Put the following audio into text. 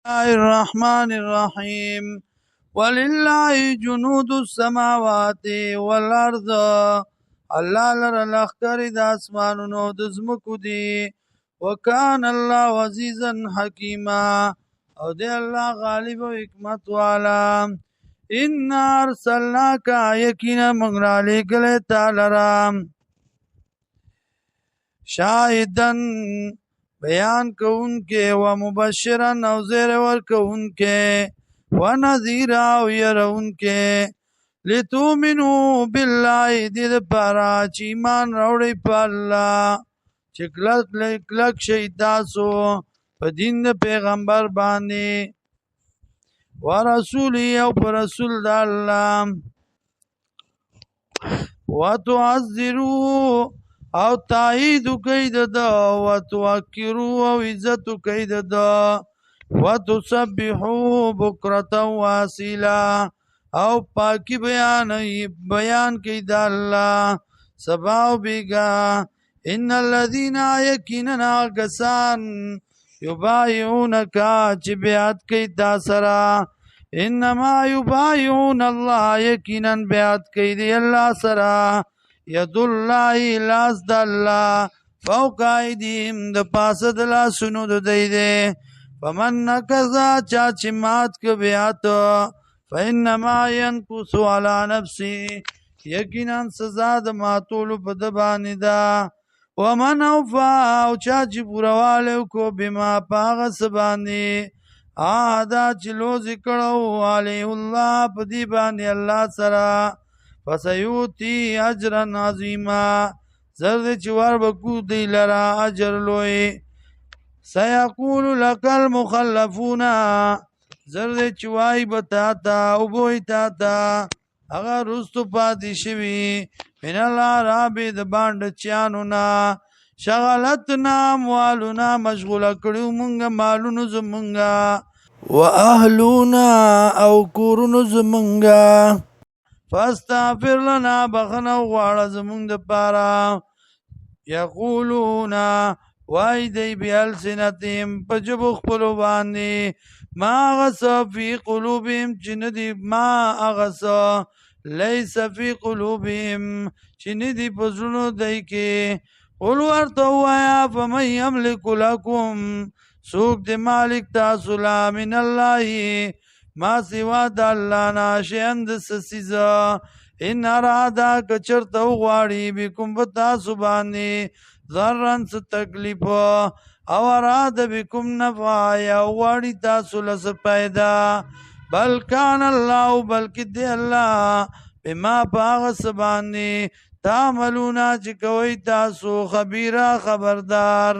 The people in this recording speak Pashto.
الله الرحمن الرحيم ولله جنود السماوات والارض. الله لره لخر د اسمانونو د زمکو دی. وکان الله عزیزا حکیما، او دی الله غالب و حکمت والا. ان ارسلناک، یقینا موږ را لېږلی تا لره، شاهدن بیان کوونکې و مبشرن او زیر ورکوونکې و نذیرا او یرونکې، لتؤمنو بالله، دې دپاره چې ایمان راوړئ په الله، چې کلک شئ تاسو په دین د پیغمبر باندې، و رسوله او په رسول د الله، و تعذروه او تایید کوي د ده، و توکرو او عزت کوي د ده، و تسبحو بکرة واصیلا او پاکی بیان کوي د الله سبا او بیگا. ان الذین، یقینا کسان، یبایعونک چې بیعت کوي تا سره، انما یبایعون الله، یقینا بیعت کوي دی الله سره، ید الله، لاس د الله، فوق ایدیهم، د پاسه د لاسونو د دی دی. فمن نکث، چا چې مات که بیعت، فانما ینکث علی نفسه، یقینا سزا د ماتولو په ده باندې ده. ومن اوفا، او چا چې پوروالی وکړو، بما په هغه څه باندې، عهده چې لوزې کړو، علیه الله په دې باندې الله سره، فسیوتی اجرا عظیما، زر دې چې وربکو دی لره اجر لوی. سیقول لک المخلفون، زر دې چې وایي به تا ته او بوی تا ته هغه رستو پاتې شوي، من الاعراب، د بانډچیانو نه، شغلتنا اموالنا، مشغوله کړي مونږه مالونو زمونږه، و اهلونا او کورونو زمونږه، فاستغفر لنا، بخنه وغواړه زمونږ دپاره. یقولون، وای دی بالسنتهم، په ژبو خپلو باندې، ما هغه څه فی قلوبهم، چې نه دي، ما هغه څه لیس فی قلوبهم، چې نه دي په زړونو دی کې. قل ورته ووایه، فمن یملک لکم، څوک د مالک تاسو له، من الله، ما سوا د الله نه، شیئن د څه څیزه، ان اراده، که چېرته وغواړي، بکم په تاسو باندې، ضرن څه تکلیف، او اراده بکم نفع، یا وغواړي تاسو له څه پیدا، بل کان الله، بلکې دی الله، بما په هغه څه باندې تعملونه چې کوئ تاسو، خبیره، خبردار.